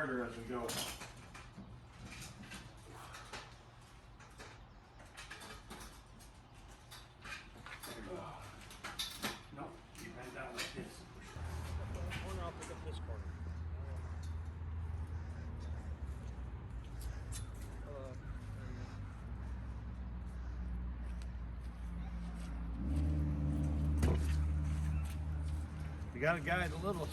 harder as we go. No, you bend down like this. Corner, I'll pick up this corner. You gotta guide a little.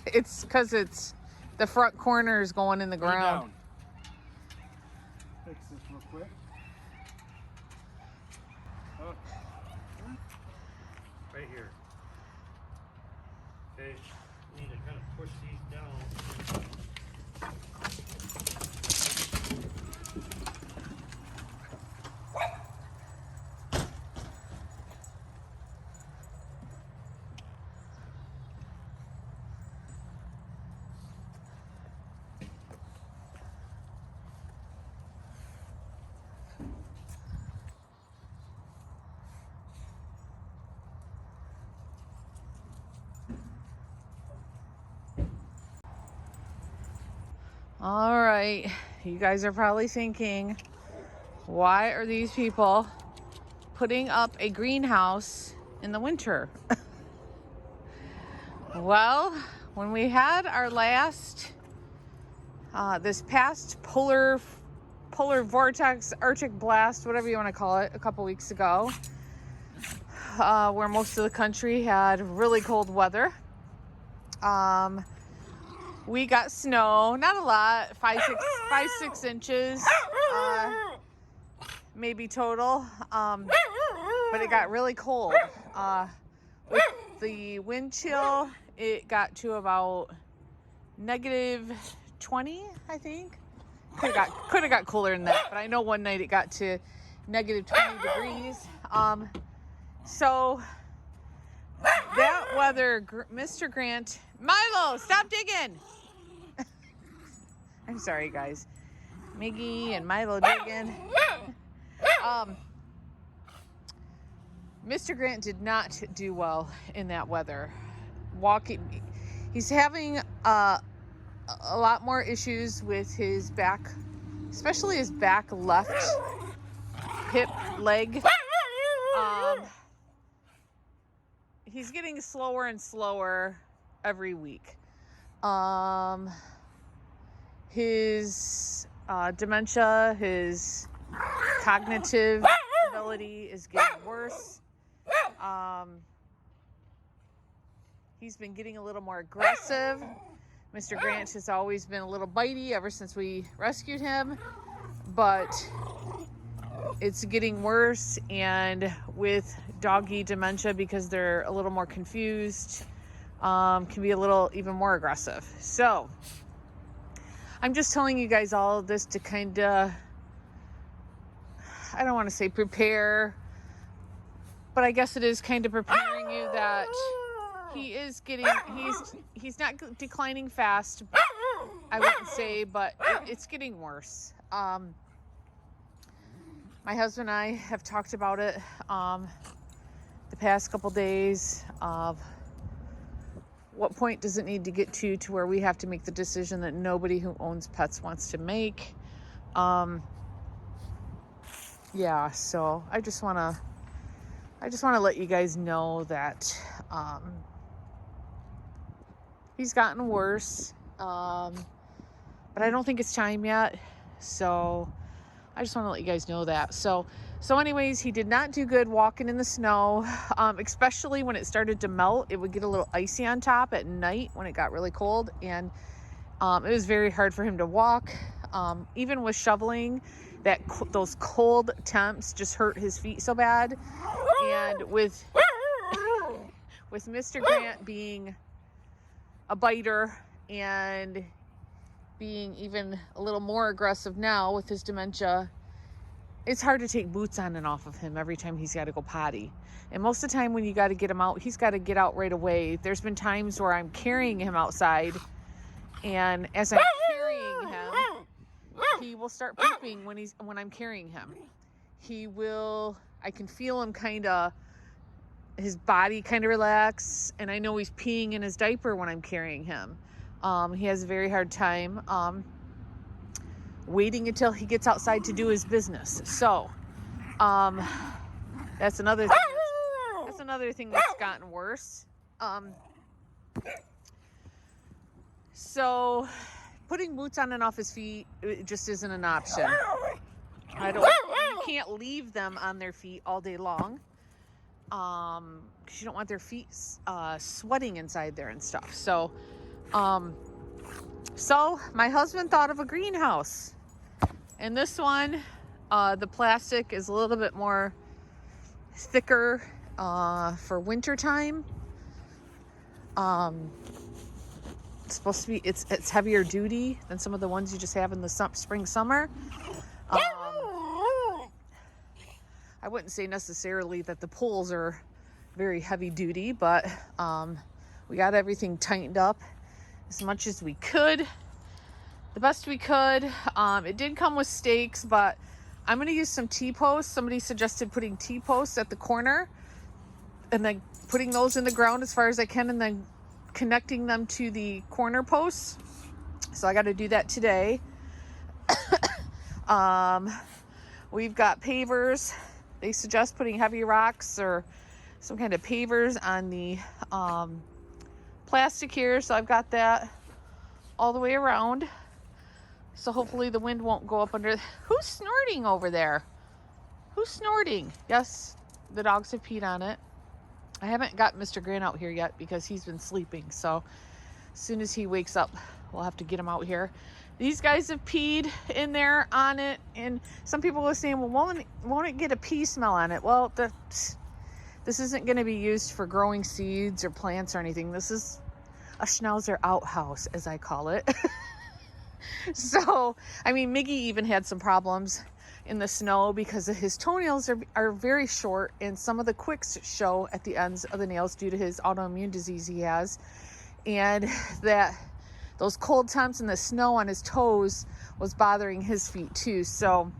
It's because it's the front corner is going in the ground. Fix this real quick. Oh. Right here. Okay, need to kind of push these down. All right, you guys are probably thinking, why are these people putting up a greenhouse in the winter? Well, when we had our last, this past polar vortex, Arctic blast, whatever you want to call it, a couple weeks ago, where most of the country had really cold weather. We got snow, not a lot, 5-6 inches, maybe total, but it got really cold. With the wind chill, it got to about -20, I think. Could have got cooler than that, but I know one night it got to -20 degrees. So that weather, Mr. Grant, Milo, stop digging. I'm sorry, guys. Miggy and Milo digging. Mr. Grant did not do well in that weather. He's having a lot more issues with his back, especially his back left hip leg. He's getting slower and slower every week. His dementia, his cognitive ability is getting worse. He's been getting a little more aggressive. Mr. Grant has always been a little bitey ever since we rescued him, but it's getting worse, and with doggy dementia, because they're a little more confused, can be a little even more aggressive. So I'm just telling you guys all of this to kind of, I don't want to say prepare, but I guess it is kind of preparing you that he's not declining fast, I wouldn't say, but it's getting worse. My husband and I have talked about it the past couple days of what point does it need to get to where we have to make the decision that nobody who owns pets wants to make. Yeah, so I just want to let you guys know that he's gotten worse, but I don't think it's time yet. So I just want to let you guys know that. So anyways, he did not do good walking in the snow, especially when it started to melt. It would get a little icy on top at night when it got really cold, and it was very hard for him to walk. Even with shoveling, those cold temps just hurt his feet so bad. And with Mr. Grant being a biter and being even a little more aggressive now with his dementia, it's hard to take boots on and off of him every time he's got to go potty. And most of the time when you got to get him out, he's got to get out right away. There's been times where I'm carrying him outside, and as I'm carrying him, he will start pooping when I'm carrying him. I can feel him his body kind of relax, and I know he's peeing in his diaper when I'm carrying him. He has a very hard time waiting until he gets outside to do his business. So that's another thing. That's another thing that's gotten worse. So putting boots on and off his feet, it just isn't an option. You can't leave them on their feet all day long, because you don't want their feet sweating inside there and stuff. So my husband thought of a greenhouse, and this one, the plastic is a little bit more thicker for winter time. It's supposed to be, it's heavier duty than some of the ones you just have in the spring, summer. I wouldn't say necessarily that the poles are very heavy duty, but we got everything tightened up as much as we could, the best we could. It did come with stakes, but I'm going to use some T-posts. Somebody suggested putting T-posts at the corner and then putting those in the ground as far as I can, and then connecting them to the corner posts. So I got to do that today. We've got pavers. They suggest putting heavy rocks or some kind of pavers on the plastic here. So I've got that all the way around. So hopefully the wind won't go up under. Who's snorting over there? Who's snorting? Yes, the dogs have peed on it. I haven't got Mr. Grant out here yet because he's been sleeping. So as soon as he wakes up, we'll have to get him out here. These guys have peed in there on it. And some people are saying, well, won't it get a pee smell on it? Well, this isn't going to be used for growing seeds or plants or anything. This is a Schnauzer outhouse, as I call it. So, I mean, Miggy even had some problems in the snow because his toenails are very short, and some of the quicks show at the ends of the nails due to his autoimmune disease he has, and that those cold temps and the snow on his toes was bothering his feet too. So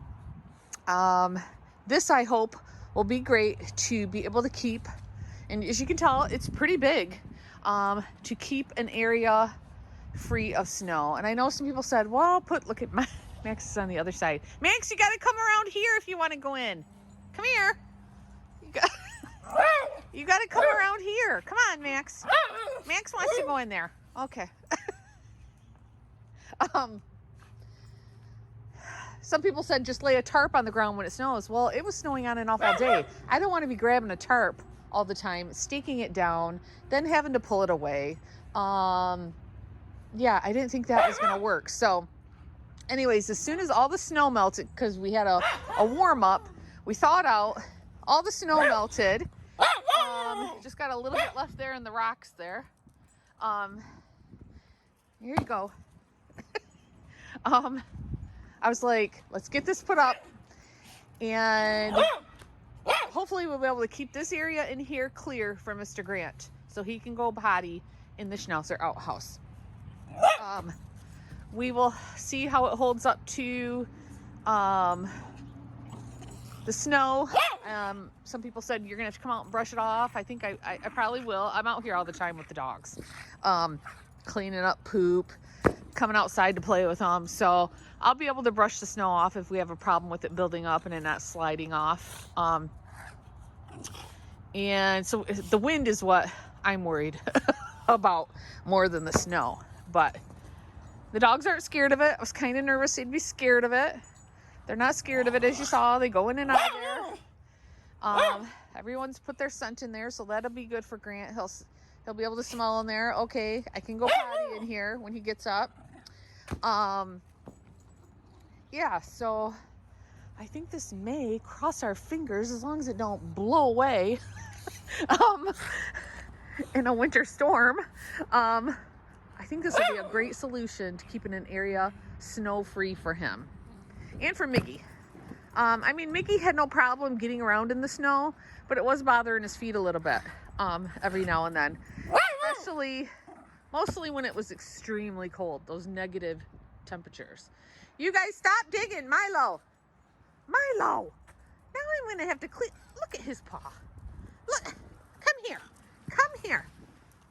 this, I hope, will be great to be able to keep, and as you can tell, it's pretty big, to keep an area free of snow. And I know some people said, well, look at Max is on the other side. Max, you got to come around here if you want to go in. Come here. You got to come around here. Come on, Max. Max wants to go in there. Okay. Some people said just lay a tarp on the ground when it snows. Well, it was snowing on and off all day. I don't want to be grabbing a tarp all the time, staking it down, then having to pull it away. Yeah, I didn't think that was going to work. So anyways, as soon as all the snow melted, because we had a warm up, we thawed out, all the snow melted. Just got a little bit left there in the rocks there. Here you go. I was like, let's get this put up, and hopefully we'll be able to keep this area in here clear for Mr. Grant so he can go potty in the Schnauzer outhouse. We will see how it holds up to the snow. Some people said you're gonna have to come out and brush it off. I think I probably will. I'm out here all the time with the dogs, cleaning up poop, coming outside to play with them. So I'll be able to brush the snow off if we have a problem with it building up and it not sliding off. And so the wind is what I'm worried about more than the snow. But the dogs aren't scared of it. I was kind of nervous they'd be scared of it. They're not scared of it, as you saw. They go in and out of there. Everyone's put their scent in there, so that'll be good for Grant. He'll be able to smell in there. Okay, I can go potty in here when he gets up. Yeah, so I think this may, cross our fingers, as long as it don't blow away in a winter storm. I think this will be a great solution to keeping an area snow-free for him and for Miggy. I mean, Miggy had no problem getting around in the snow, but it was bothering his feet a little bit every now and then, mostly when it was extremely cold, those negative temperatures. You guys stop digging, Milo. Milo. Now I'm going to have to clean. Look at his paw. Look. Come here. Come here.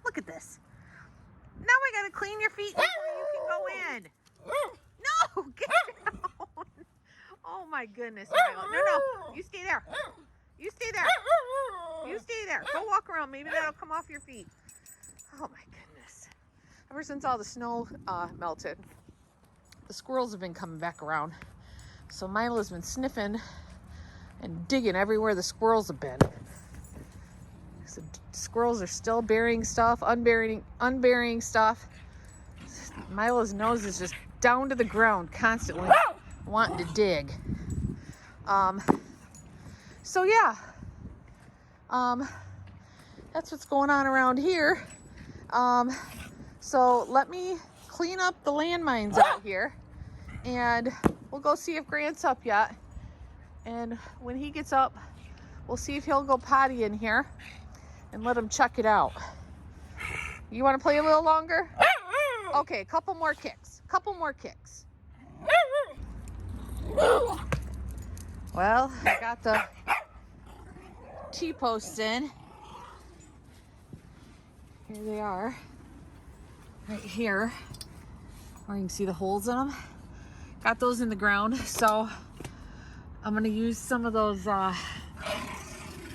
Look at this. Now I gotta clean your feet before you can go in. No, get down. Oh my goodness, Milo. No, you stay there. You stay there. You stay there. Go walk around. Maybe that'll come off your feet. Oh my goodness. Ever since all the snow melted, the squirrels have been coming back around. So Milo's been sniffing and digging everywhere the squirrels have been. So squirrels are still burying stuff, unburying stuff. Milo's nose is just down to the ground constantly wanting to dig. So yeah, that's what's going on around here. So let me clean up the landmines out here, and we'll go see if Grant's up yet. And when he gets up, we'll see if he'll go potty in here and let him check it out. You want to play a little longer? Okay, a couple more kicks. Couple more kicks. Well, I got the T-posts in. Here they are. Right here. Where you can see the holes in them. Got those in the ground. So I'm going to use some of those, I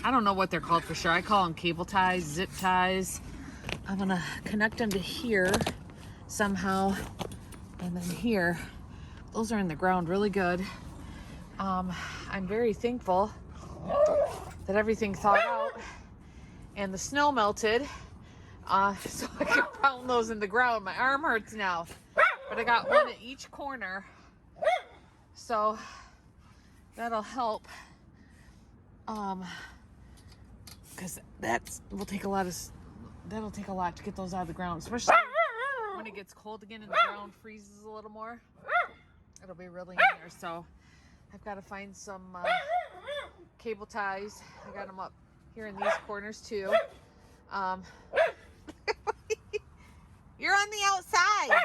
don't know what they're called for sure. I call them cable ties, zip ties. I'm going to connect them to here somehow. And then here. Those are in the ground really good. I'm very thankful that everything thawed out and the snow melted. So I can pound those in the ground. My arm hurts now. But I got one at each corner. So that'll help. Because that'll take a lot to get those out of the ground, especially when it gets cold again and the ground freezes a little more. It'll be really in there. So I've got to find some cable ties. I got them up here in these corners too. You're on the outside.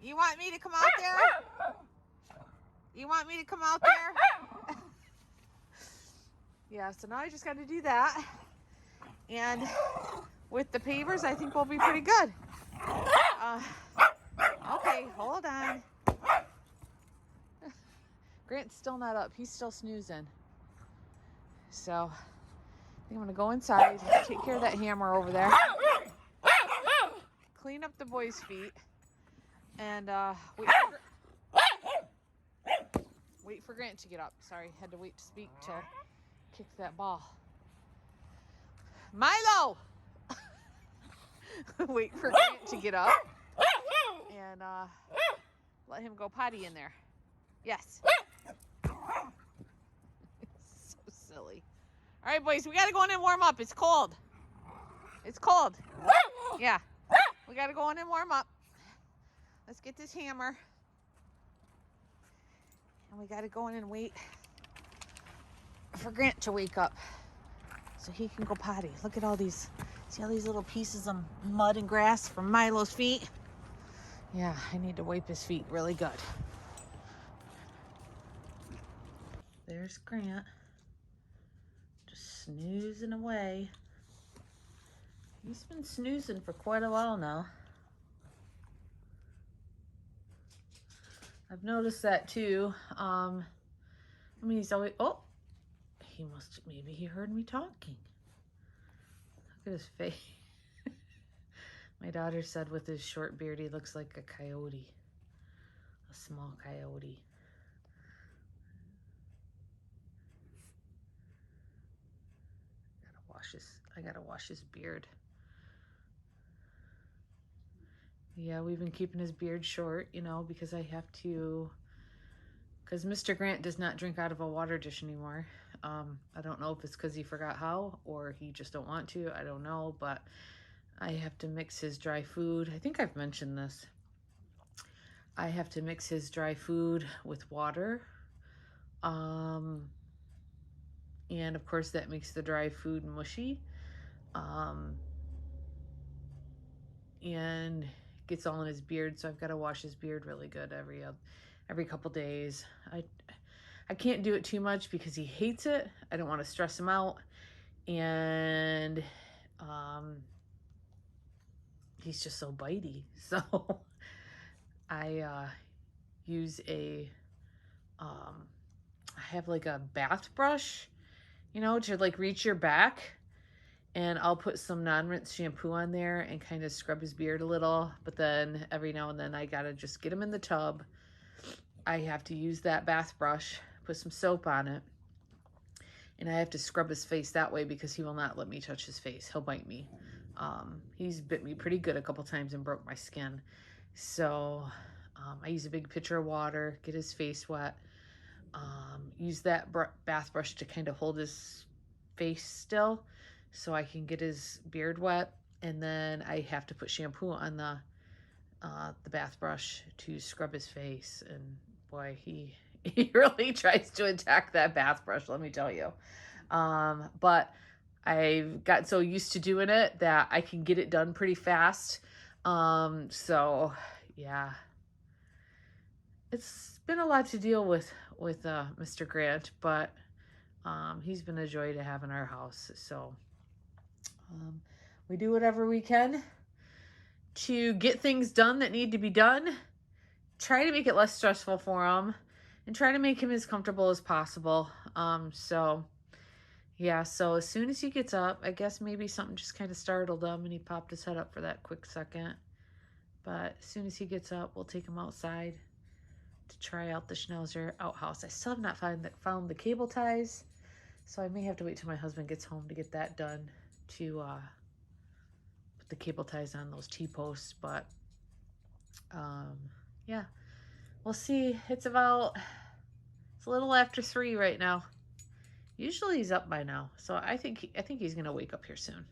You want me to come out there? You want me to come out there? Yeah, so now I just got to do that. And with the pavers, I think we'll be pretty good. Okay, hold on. Grant's still not up. He's still snoozing. So I think I'm going to go inside, take care of that hammer over there, clean up the boys' feet, and wait for Grant to get up. Sorry, had to wait to speak to kick that ball. Milo! Wait for Grant to get up and let him go potty in there. Yes. It's so silly. All right, boys, we got to go in and warm up. It's cold. It's cold. Yeah. We got to go in and warm up. Let's get this hammer. And we got to go in and wait for Grant to wake up so he can go potty. Look at all these. See all these little pieces of mud and grass from Milo's feet? Yeah, I need to wipe his feet really good. There's Grant. Just snoozing away. He's been snoozing for quite a while now. I've noticed that too. I mean, he's always, oh, maybe he heard me talking. Look at his face. My daughter said with his short beard, he looks like a coyote, a small coyote. I gotta wash his beard. Yeah, we've been keeping his beard short, you know, because I have to, because Mr. Grant does not drink out of a water dish anymore. I don't know if it's because he forgot how or he just don't want to. I don't know, but I have to mix his dry food. I think I've mentioned this. I have to mix his dry food with water. And of course that makes the dry food mushy. And gets all in his beard, so I've got to wash his beard really good every couple days. I can't do it too much because he hates it. I don't want to stress him out, and he's just so bitey. So I use I have like a bath brush, you know, to like reach your back, and I'll put some non-rinse shampoo on there and kind of scrub his beard a little. But then every now and then I gotta just get him in the tub. I have to use that bath brush, put some soap on it, and I have to scrub his face that way because he will not let me touch his face. He'll bite me. He's bit me pretty good a couple times and broke my skin. So I use a big pitcher of water, get his face wet, use that bath brush to kind of hold his face still so I can get his beard wet. And then I have to put shampoo on the bath brush to scrub his face. And boy, he really tries to attack that bath brush, let me tell you. But I've got so used to doing it that I can get it done pretty fast. So yeah, it's been a lot to deal with Mr. Grant, but he's been a joy to have in our house. So we do whatever we can to get things done that need to be done, try to make it less stressful for him, and try to make him as comfortable as possible. So yeah, so as soon as he gets up, I guess maybe something just kind of startled him and he popped his head up for that quick second. But as soon as he gets up, we'll take him outside to try out the Schnauzer outhouse. I still have not found the cable ties, so I may have to wait till my husband gets home to get that done to put the cable ties on those T-posts. But yeah, we'll see. It's a little after 3 right now. Usually he's up by now, so I think he's gonna wake up here soon.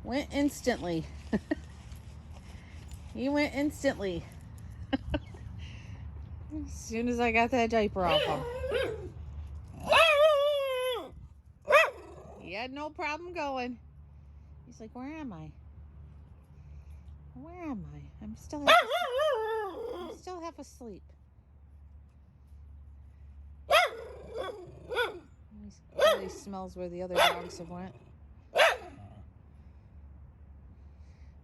Went instantly. He went instantly. As soon as I got that diaper off him. He had no problem going. He's like, where am I? Where am I? I'm still half asleep. He smells where the other dogs have went.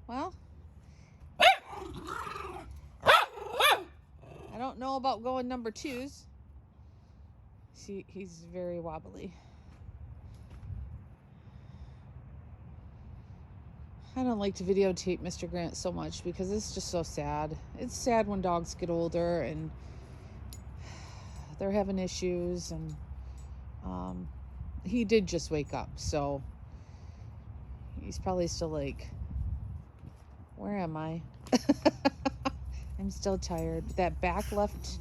Well, I don't know about going number 2s. See, he's very wobbly. I don't like to videotape Mr. Grant so much because it's just so sad. It's sad when dogs get older and they're having issues, and he did just wake up, so he's probably still like, where am I? I'm still tired. That back left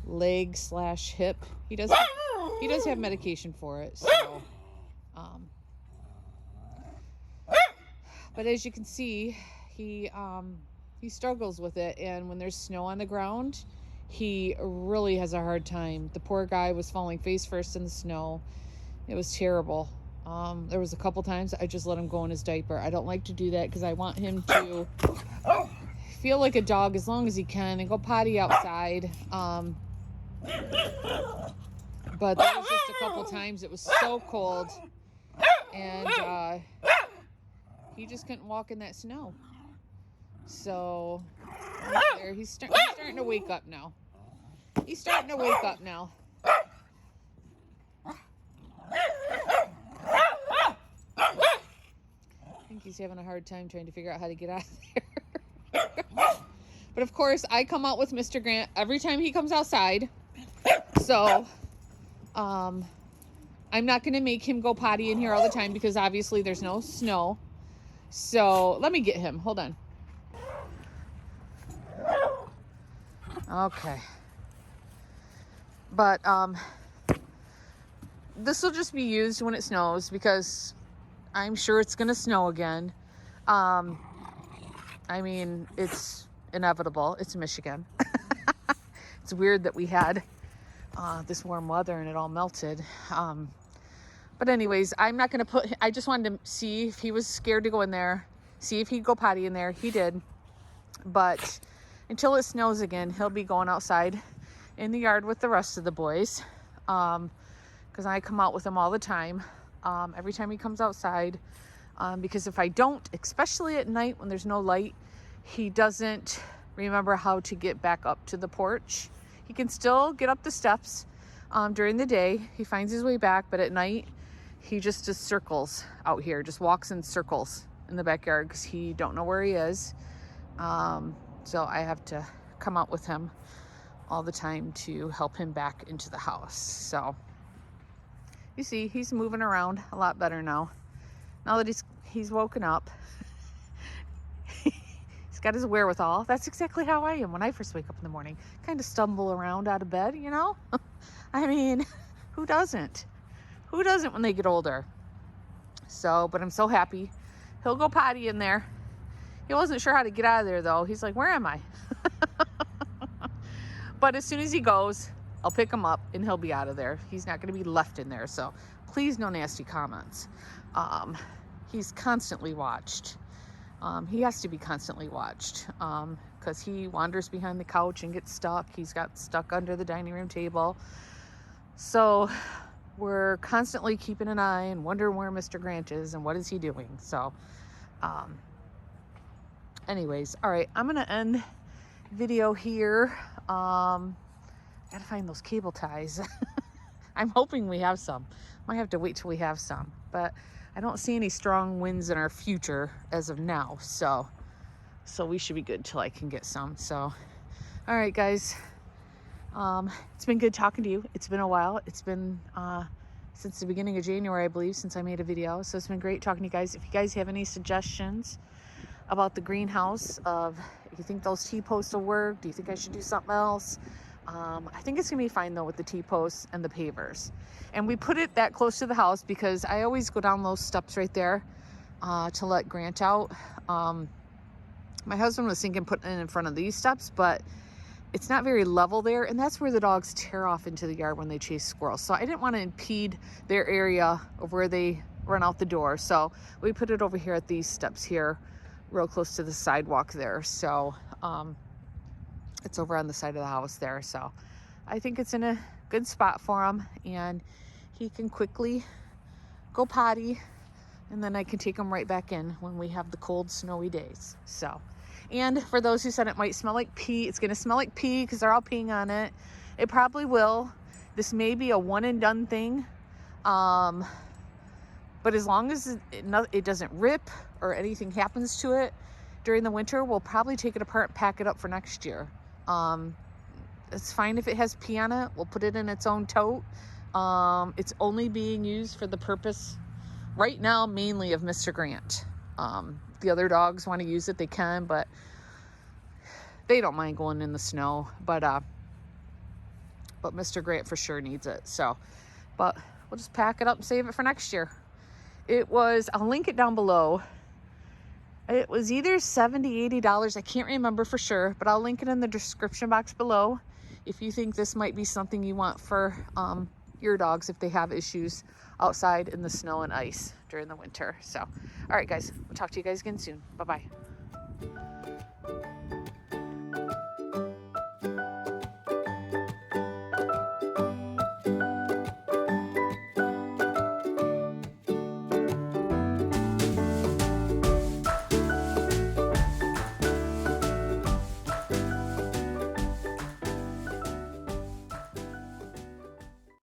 leg / hip, he does have medication for it, so but as you can see, he struggles with it, and when there's snow on the ground, he really has a hard time. The poor guy was falling face first in the snow. It was terrible. There was a couple times I just let him go in his diaper. I don't like to do that because I want him to feel like a dog as long as he can and go potty outside. But there was just a couple times it was so cold, and he just couldn't walk in that snow. So right there, he's starting to wake up now. He's starting to wake up now. I think he's having a hard time trying to figure out how to get out of there. But of course, I come out with Mr. Grant every time he comes outside. So I'm not going to make him go potty in here all the time because obviously there's no snow. So let me get him. Hold on. Okay. But this will just be used when it snows because I'm sure it's going to snow again. I mean, it's inevitable. It's Michigan. It's weird that we had this warm weather and it all melted. But anyways, I'm not going to I just wanted to see if he was scared to go in there, see if he'd go potty in there. He did. But until it snows again, he'll be going outside in the yard with the rest of the boys. Because I come out with him all the time. Every time he comes outside. Because if I don't, especially at night when there's no light, he doesn't remember how to get back up to the porch. He can still get up the steps during the day. He finds his way back, but at night he just does circles out here, just walks in circles in the backyard because he don't know where he is. So I have to come out with him all the time to help him back into the house. So you see, he's moving around a lot better now. Now that he's woken up. He's got his wherewithal. That's exactly how I am when I first wake up in the morning. Kind of stumble around out of bed, you know? I mean, who doesn't? Who doesn't when they get older? So, but I'm so happy. He'll go potty in there. He wasn't sure how to get out of there though. He's like, where am I? But as soon as he goes, I'll pick him up and he'll be out of there. He's not going to be left in there. So please, no nasty comments. He's constantly watched. He has to be constantly watched because he wanders behind the couch and gets stuck. He's got stuck under the dining room table. So we're constantly keeping an eye and wondering where Mr. Grant is and what is he doing. So anyways, all right, I'm going to end video here. Gotta find those cable ties. I'm hoping we have some. Might have to wait till we have some, but I don't see any strong winds in our future as of now. So we should be good till I can get some. So, all right, guys. It's been good talking to you. It's been a while. It's been since the beginning of January, I believe, since I made a video. So it's been great talking to you guys. If you guys have any suggestions about the greenhouse, if you think those T-posts will work, do you think I should do something else? I think it's gonna be fine though with the T-posts and the pavers. And we put it that close to the house because I always go down those steps right there to let Grant out. My husband was thinking putting it in front of these steps, but it's not very level there, and that's where the dogs tear off into the yard when they chase squirrels. So I didn't want to impede their area of where they run out the door. So we put it over here at these steps here, real close to the sidewalk there. So it's over on the side of the house there. So I think it's in a good spot for him, and he can quickly go potty, and then I can take him right back in when we have the cold, snowy days. So, and for those who said it might smell like pee, it's going to smell like pee because they're all peeing on it. It probably will. This may be a one and done thing. But as long as it doesn't rip or anything happens to it during the winter, we'll probably take it apart and pack it up for next year. It's fine if it has pee on it. We'll put it in its own tote. It's only being used for the purpose right now, mainly of Mr. Grant. The other dogs want to use it, they can, but they don't mind going in the snow. But Mr. Grant for sure needs it. So, but we'll just pack it up and save it for next year. It was, I'll link it down below. It was either $70, $80. I can't remember for sure, but I'll link it in the description box below if you think this might be something you want for your dogs if they have issues outside in the snow and ice during the winter. So, all right, guys, we'll talk to you guys again soon. Bye-bye.